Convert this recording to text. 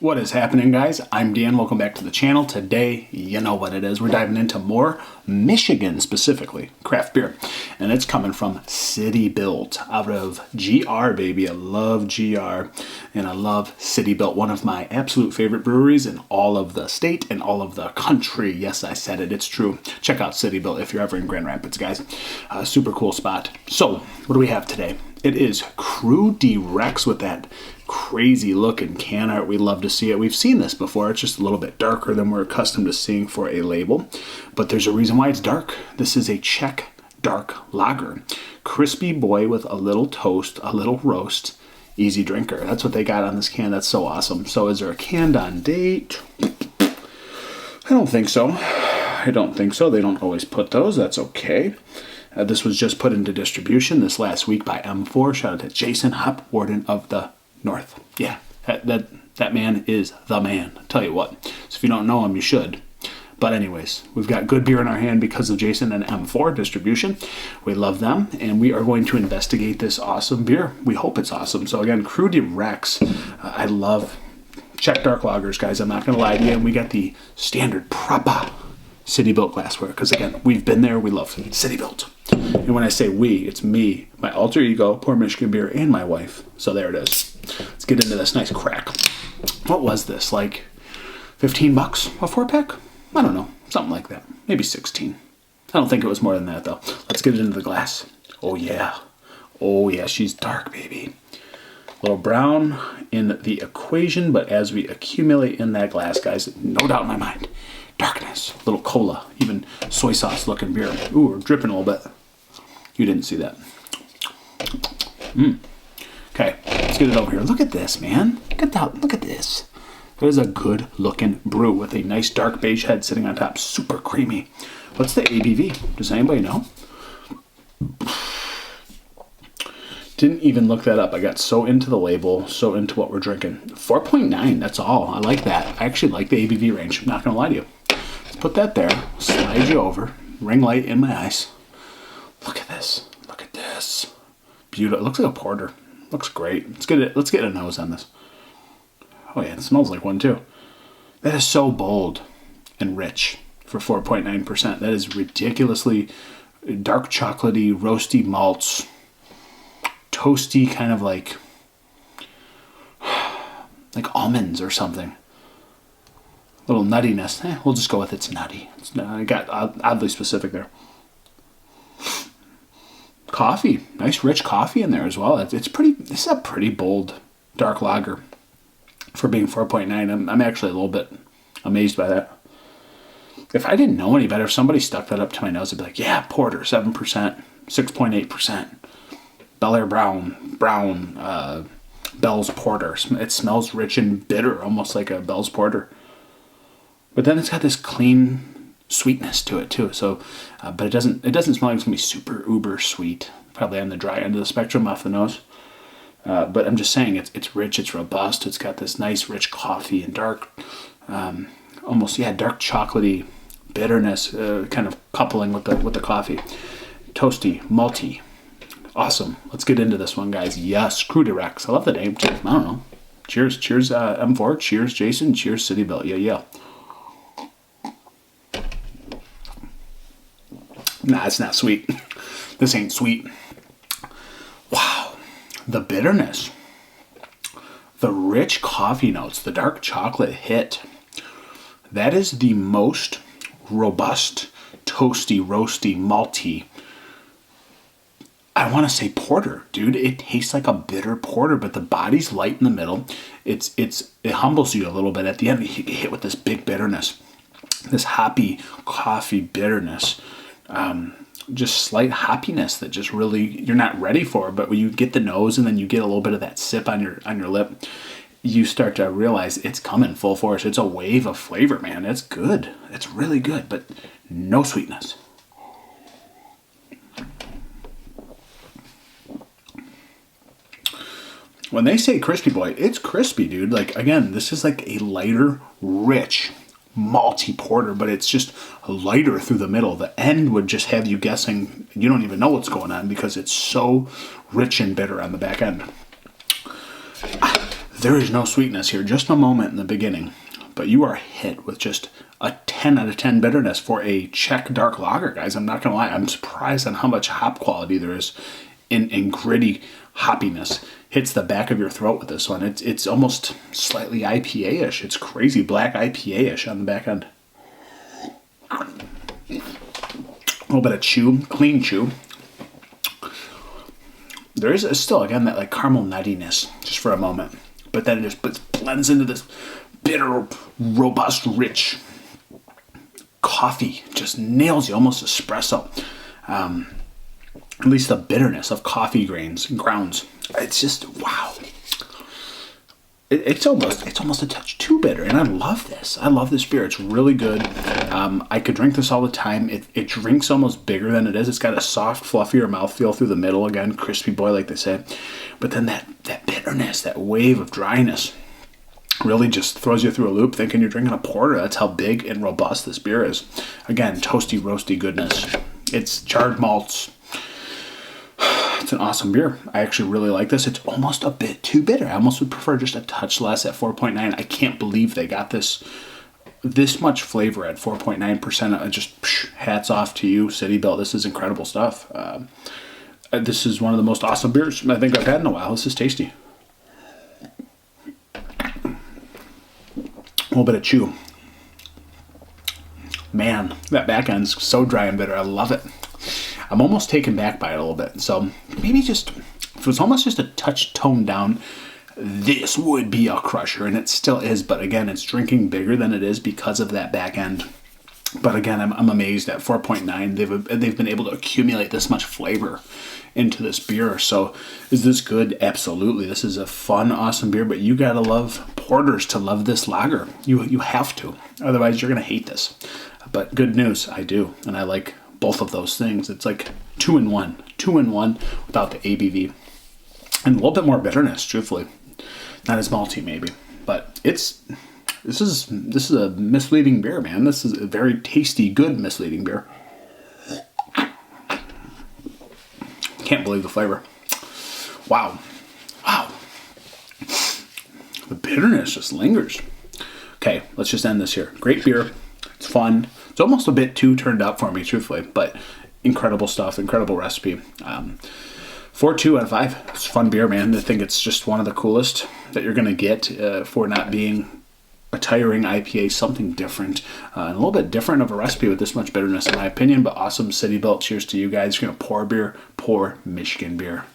What is happening, guys? I'm Dan. Welcome back to the channel. Today, you know what it is. We're diving into more Michigan, specifically, craft beer. And it's coming from City Built out of GR, baby. I love GR and I love City Built, one of my absolute favorite breweries in all of the state and all of the country. Yes, I said it. It's true. Check out City Built if you're ever in Grand Rapids, guys. Super cool spot. So, what do we have today? It is Krewe Rex with that crazy looking can art. We love to see it. We've seen this before. It's just a little bit darker than we're accustomed to seeing for a label, but there's a reason why it's dark. This is a Czech dark lager. Crispy boy with a little toast, a little roast, easy drinker. That's what they got on this can. That's so awesome. So is there a canned on date? I don't think so. I don't think so. They don't always put those. That's okay. This was just put into distribution this last week by M4. Shout out to Jason, Hop Warden of the North. Yeah, that man is the man. I'll tell you what. So if you don't know him, you should. But anyways, we've got good beer in our hand because of Jason and M4 distribution. We love them, and we are going to investigate this awesome beer. We hope it's awesome. So again, Krewe Rex. I love Czech dark lagers, guys. I'm not going to lie to you. And we got the standard proper City Built glassware because again, we've been there. We love City Built. And when I say we, it's me, my alter ego, Poor Michigan Beer, and my wife. So there it is. Let's get into this nice crack. What was this? Like $15 a 4-pack? I don't know. Something like that. Maybe 16. I don't think it was more than that though. Let's get it into the glass. Oh yeah. Oh yeah, she's dark, baby. A little brown in the equation, but as we accumulate in that glass, guys, no doubt in my mind, darkness, little cola, even soy sauce looking beer. Ooh, we're dripping a little bit. You didn't see that. Okay, let's get it over here. Look at this, man. Look at that. Look at this. There's a good looking brew with a nice dark beige head sitting on top. Super creamy. What's the ABV? Does anybody know? Didn't even look that up. I got so into the label, so into what we're drinking. 4.9, that's all. I like that. I actually like the ABV range. I'm not going to lie to you. Let's put that there. Slide you over. Ring light in my eyes. Look at this. Look at this. Beautiful. It looks like a porter. Looks great. Let's get a nose on this. Oh yeah, it smells like one too. That is so bold and rich for 4.9%. That is ridiculously dark chocolatey, roasty malts. Toasty, kind of like almonds or something. Little nuttiness. We'll just go with it's nutty. I got oddly specific there. Coffee, nice rich coffee in there as well. This is a pretty bold dark lager for being 4.9. I'm actually a little bit amazed by that. If I didn't know any better, if somebody stuck that up to my nose, I'd be like, yeah, porter, 7%, 6.8%. Bel Air Brown, Bell's Porter. It smells rich and bitter, almost like a Bell's Porter. But then it's got this clean sweetness to it too. So, but it doesn't smell like it's gonna be super uber sweet. Probably on the dry end of the spectrum off the nose. But I'm just saying it's rich, it's robust. It's got this nice rich coffee and dark, almost dark chocolatey bitterness, kind of coupling with the coffee. Toasty, malty. Awesome. Let's get into this one, guys. Yes, Krewe Rex. I love the name. I don't know. Cheers, M4. Cheers, Jason. Cheers, City Built. Yeah. Nah, it's not sweet. This ain't sweet. Wow. The bitterness. The rich coffee notes. The dark chocolate hit. That is the most robust, toasty, roasty, malty. I want to say porter, dude. It tastes like a bitter porter, but the body's light in the middle. It humbles you a little bit at the end. You get hit with this big bitterness, this hoppy coffee bitterness, just slight hoppiness that just really you're not ready for. But when you get the nose and then you get a little bit of that sip on your lip, you start to realize it's coming full force. It's a wave of flavor, man. It's good. It's really good, but no sweetness. When they say crispy boy, it's crispy, dude. Like, again, this is like a lighter, rich, malty porter, but it's just lighter through the middle. The end would just have you guessing you don't even know what's going on because it's so rich and bitter on the back end. There is no sweetness here, just a moment in the beginning. But you are hit with just a 10 out of 10 bitterness for a Czech dark lager, guys. I'm not going to lie. I'm surprised on how much hop quality there is in gritty hoppiness. Hits the back of your throat with this one. It's almost slightly IPA-ish. It's crazy black IPA-ish on the back end. A little bit of chew, clean chew. There is still, again, that like caramel nuttiness just for a moment. But then it just blends into this bitter, robust, rich coffee. Just nails you, almost espresso. At least the bitterness of coffee grains and grounds. It's just, wow. It's almost a touch too bitter, and I love this. I love this beer. It's really good. I could drink this all the time. It drinks almost bigger than it is. It's got a soft, fluffier mouthfeel through the middle. Again, crispy boy, like they say. But then that bitterness, that wave of dryness, really just throws you through a loop thinking you're drinking a porter. That's how big and robust this beer is. Again, toasty, roasty goodness. It's charred malts. It's an awesome beer. I actually really like this. It's almost a bit too bitter. I almost would prefer just a touch less at 4.9. I can't believe they got this much flavor at 4.9%. Just hats off to you, City Built. This is incredible stuff. This is one of the most awesome beers I think I've had in a while. This is tasty. A little bit of chew. Man, that back end's so dry and bitter. I love it. I'm almost taken back by it a little bit. So maybe just, if it was almost just a touch toned down, this would be a crusher, and it still is. But again, it's drinking bigger than it is because of that back end. But again, I'm amazed at 4.9. They've been able to accumulate this much flavor into this beer. So is this good? Absolutely. This is a fun, awesome beer, but you gotta love porters to love this lager. You have to. Otherwise, you're gonna hate this. But good news, I do, and I like both of those things. It's like 2-in-1 without the ABV, and a little bit more bitterness. Truthfully, not as malty maybe, but this is a misleading beer, man. This is a very tasty, good misleading beer. Can't believe the flavor. Wow. The bitterness just lingers. Okay, let's just end this here. Great beer. It's fun. It's almost a bit too turned up for me, truthfully, but incredible stuff, incredible recipe. 4.2 out of 5. It's a fun beer, man. I think it's just one of the coolest that you're going to get for not being a tiring IPA, something different, and a little bit different of a recipe with this much bitterness, in my opinion, but awesome City Built. Cheers to you guys. You're going to pour beer, pour Michigan beer.